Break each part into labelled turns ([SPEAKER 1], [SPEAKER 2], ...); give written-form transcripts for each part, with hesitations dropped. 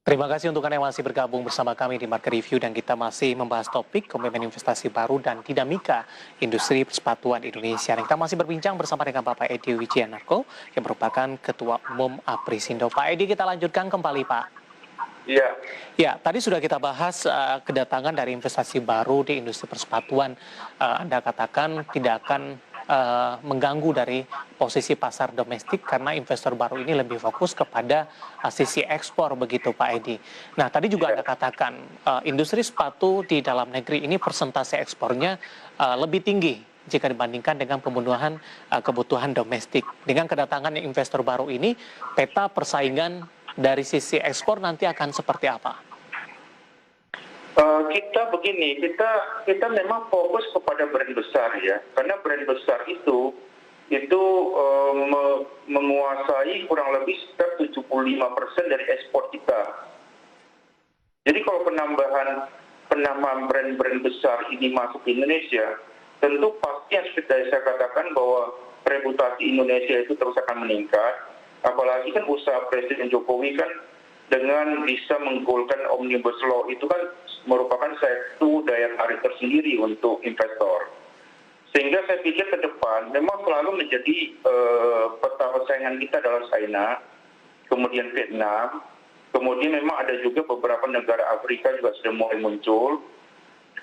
[SPEAKER 1] Terima kasih untuk Anda yang masih bergabung bersama kami di Market Review dan kita masih membahas topik komitmen investasi baru dan dinamika industri persepatuan Indonesia. Dan kita masih berbincang bersama dengan Bapak Edi Wijianarko yang merupakan Ketua Umum Aprisindo. Pak Edi, kita lanjutkan kembali Pak.
[SPEAKER 2] Iya.
[SPEAKER 1] Ya, tadi sudah kita bahas kedatangan dari investasi baru di industri persepatuan. Anda katakan tidak akan mengganggu dari posisi pasar domestik karena investor baru ini lebih fokus kepada sisi ekspor begitu Pak Edi. Nah, tadi juga Anda katakan industri sepatu di dalam negeri ini persentase ekspornya lebih tinggi jika dibandingkan dengan pemenuhan kebutuhan domestik. Dengan kedatangan investor baru ini, peta persaingan dari sisi ekspor nanti akan seperti apa?
[SPEAKER 2] Kita begini, kita memang fokus kepada brand besar ya, karena brand besar itu menguasai kurang lebih sekitar 75% dari ekspor kita. Jadi kalau penambahan brand-brand besar ini masuk ke Indonesia, tentu pasti yang seperti saya katakan bahwa reputasi Indonesia itu terus akan meningkat. Apalagi kan usaha Presiden Jokowi kan dengan bisa menggolkan Omnibus Law itu kan merupakan satu daya tarik tersendiri untuk investor. Sehingga saya pikir ke depan memang selalu menjadi peta persaingan kita adalah China, kemudian Vietnam, kemudian memang ada juga beberapa negara Afrika juga sudah mulai muncul,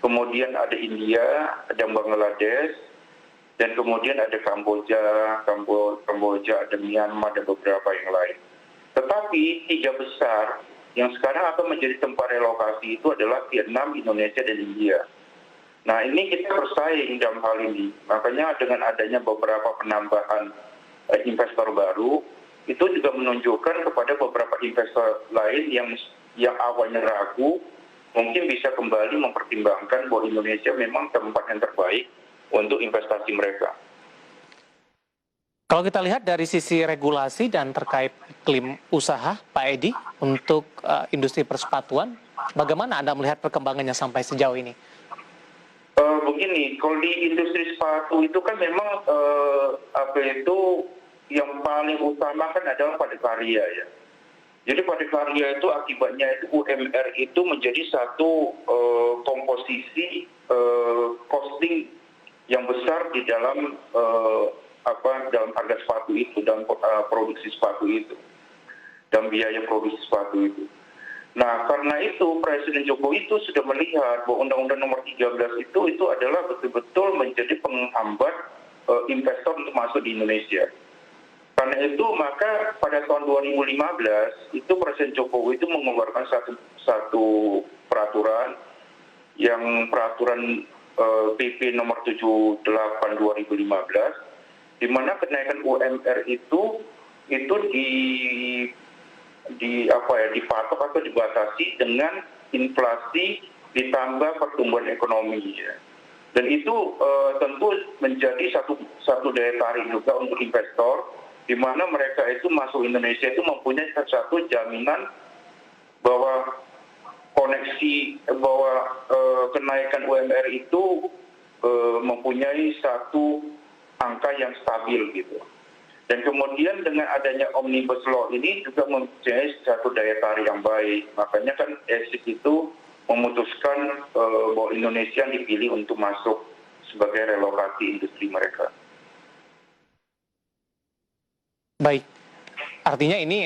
[SPEAKER 2] kemudian ada India, ada Bangladesh, dan kemudian ada Kamboja, ada Myanmar, dan beberapa yang lain. Tetapi tiga besar yang sekarang akan menjadi tempat relokasi itu adalah Vietnam, Indonesia, dan India. Nah, ini kita bersaing dalam hal ini. Makanya dengan adanya beberapa penambahan investor baru, itu juga menunjukkan kepada beberapa investor lain yang awalnya ragu, mungkin bisa kembali mempertimbangkan bahwa Indonesia memang tempat yang terbaik untuk investasi mereka.
[SPEAKER 1] Kalau kita lihat dari sisi regulasi dan terkait iklim usaha, Pak Edi, untuk industri persepatuan, bagaimana Anda melihat perkembangannya sampai sejauh ini?
[SPEAKER 2] Begini, kalau di industri sepatu itu kan memang yang paling utama kan adalah pada karya ya. Jadi pada karya itu akibatnya itu UMR itu menjadi satu komposisi costing yang besar di dalam dalam harga sepatu itu, dalam produksi sepatu itu, dan biaya produksi sepatu itu. Nah, karena itu Presiden Jokowi itu sudah melihat bahwa Undang-Undang Nomor 13 itu adalah betul-betul menjadi penghambat investor untuk masuk di Indonesia. Karena itu maka pada tahun 2015 itu Presiden Jokowi itu mengeluarkan satu peraturan yang peraturan PP nomor 78 2015, di mana kenaikan UMR itu dipatok atau dibatasi dengan inflasi ditambah pertumbuhan ekonomi ya. Dan itu tentu menjadi satu daya tarik juga untuk investor, di mana mereka itu masuk Indonesia itu mempunyai satu jaminan bahwa kenaikan UMR itu mempunyai satu angka yang stabil gitu. Dan kemudian dengan adanya Omnibus Law ini juga mempunyai satu daya tarik yang baik. Makanya kan ESIC itu memutuskan bahwa Indonesia dipilih untuk masuk sebagai relokasi industri mereka.
[SPEAKER 1] Baik, artinya ini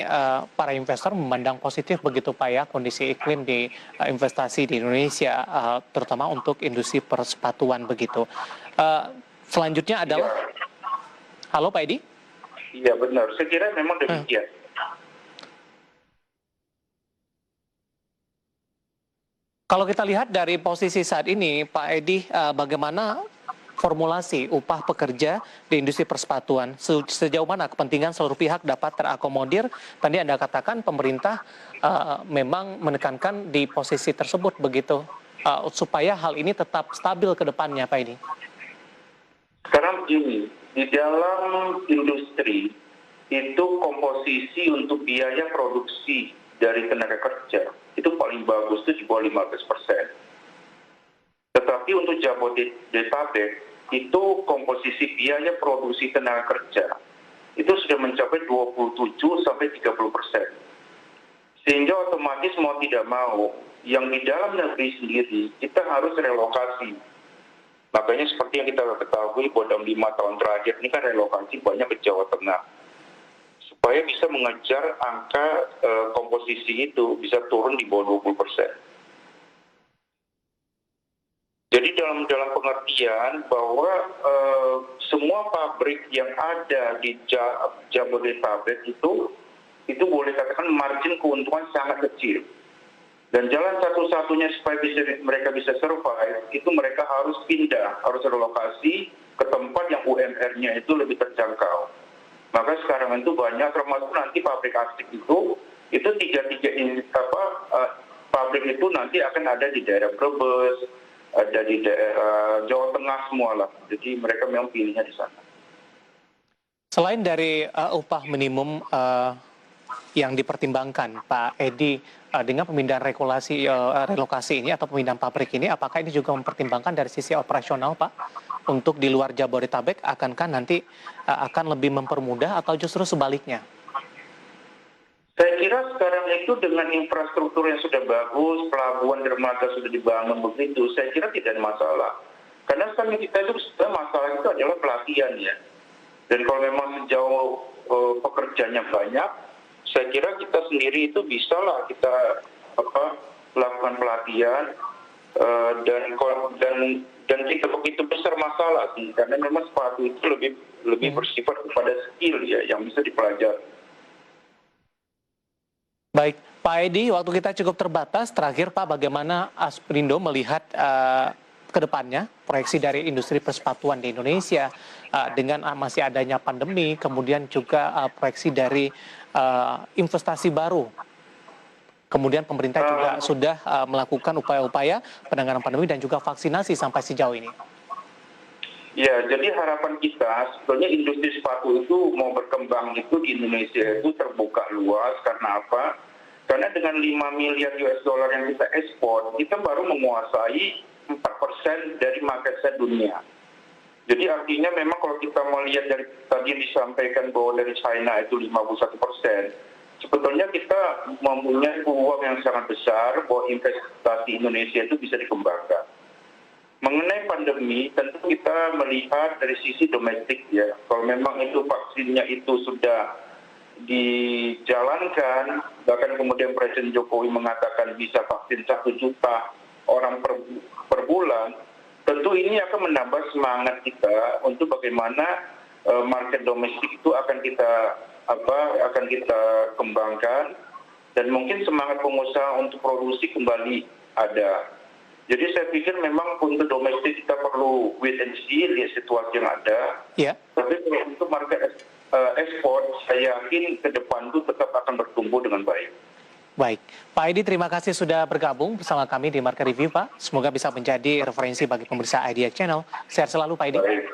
[SPEAKER 1] para investor memandang positif begitu Pak ya, kondisi iklim di investasi di Indonesia, terutama untuk industri persepatuan begitu. Selanjutnya adalah, halo Pak Edi?
[SPEAKER 2] Iya benar, saya kira memang demikian.
[SPEAKER 1] Kalau kita lihat dari posisi saat ini, Pak Edi, bagaimana formulasi upah pekerja di industri persepatuan? Sejauh mana kepentingan seluruh pihak dapat terakomodir? Tadi Anda katakan pemerintah memang menekankan di posisi tersebut begitu, supaya hal ini tetap stabil ke depannya, Pak Edi.
[SPEAKER 2] Sekarang begini, di dalam industri itu komposisi untuk biaya produksi dari tenaga kerja itu paling bagus itu di bawah 15%. Tetapi untuk Jabodetabek itu komposisi biaya produksi tenaga kerja itu sudah mencapai 27 sampai 30%. Sehingga otomatis mau tidak mau, yang di dalam negeri sendiri kita harus relokasi. Makanya seperti yang kita ketahui dalam 5 tahun terakhir ini kan relokasi banyak ke Jawa Tengah. Supaya bisa mengejar angka komposisi itu bisa turun di bawah 20%. Jadi dalam pengertian bahwa semua pabrik yang ada di Jabodetabek itu boleh katakan margin keuntungan sangat kecil. Dan jalan satu-satunya supaya mereka bisa survive, itu mereka harus pindah, harus relokasi ke tempat yang UMR-nya itu lebih terjangkau. Maka sekarang itu banyak, termasuk nanti pabrik asik itu pabrik itu nanti akan ada di daerah Brebes, ada di daerah Jawa Tengah semua lah. Jadi mereka memang pilihnya di sana.
[SPEAKER 1] Selain dari upah minimum yang dipertimbangkan, Pak Edi, dengan pemindahan relokasi ini atau pemindahan pabrik ini, apakah ini juga mempertimbangkan dari sisi operasional, Pak, untuk di luar Jabodetabek, akankah nanti akan lebih mempermudah atau justru sebaliknya?
[SPEAKER 2] Saya kira sekarang itu dengan infrastruktur yang sudah bagus, pelabuhan dermaga sudah dibangun begitu, saya kira tidak ada masalah. Karena sekarang kita itu masalah itu adalah pelatihan ya. Dan kalau memang sejauh pekerjanya banyak, saya kira kita sendiri itu bisa lah kita melakukan pelatihan dan tidak begitu besar masalah sih, karena memang sepatu itu lebih bersifat kepada skill ya yang bisa dipelajari.
[SPEAKER 1] Baik, Pak Edi, waktu kita cukup terbatas. Terakhir, Pak, bagaimana Asperindo melihat ke depannya proyeksi dari industri persepatuan di Indonesia dengan masih adanya pandemi, kemudian juga proyeksi dari investasi baru. Kemudian pemerintah juga sudah melakukan upaya-upaya penanganan pandemi dan juga vaksinasi sampai sejauh ini.
[SPEAKER 2] Ya, jadi harapan kita sebetulnya industri sepatu itu mau berkembang itu di Indonesia itu terbuka luas. Karena apa? Karena dengan 5 miliar US dollar yang kita ekspor, kita baru menguasai 4% dari market share dunia. Jadi artinya memang kalau kita melihat dari tadi disampaikan bahwa dari China itu 51%, sebetulnya kita mempunyai peluang yang sangat besar bahwa investasi Indonesia itu bisa dikembangkan. Mengenai pandemi, tentu kita melihat dari sisi domestik ya. Kalau memang itu vaksinnya itu sudah dijalankan, bahkan kemudian Presiden Jokowi mengatakan bisa vaksin 1 juta orang per bulan, tentu ini akan menambah semangat kita untuk bagaimana market domestik itu akan kita kembangkan, dan mungkin semangat pengusaha untuk produksi kembali ada. Jadi saya pikir memang untuk domestik kita perlu wait and see, lihat situasi yang ada. Yeah. Tapi kalau untuk market ekspor, saya yakin ke depan itu tetap akan bertumbuh dengan baik.
[SPEAKER 1] Baik, Pak Edi, terima kasih sudah bergabung bersama kami di Market Review, Pak. Semoga bisa menjadi referensi bagi pemirsa IDX Channel. Sehat selalu, Pak Edi.
[SPEAKER 2] Baik.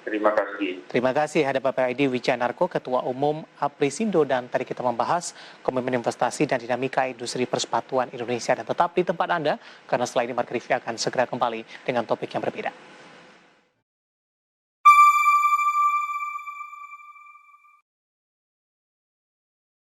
[SPEAKER 2] Terima kasih.
[SPEAKER 1] Terima kasih. Ada Bapak Edi Wijanarko, Ketua Umum Apresindo, dan tadi kita membahas komitmen investasi dan dinamika industri persepatuan Indonesia. Dan tetap di tempat Anda, karena setelah ini Market Review akan segera kembali dengan topik yang berbeda.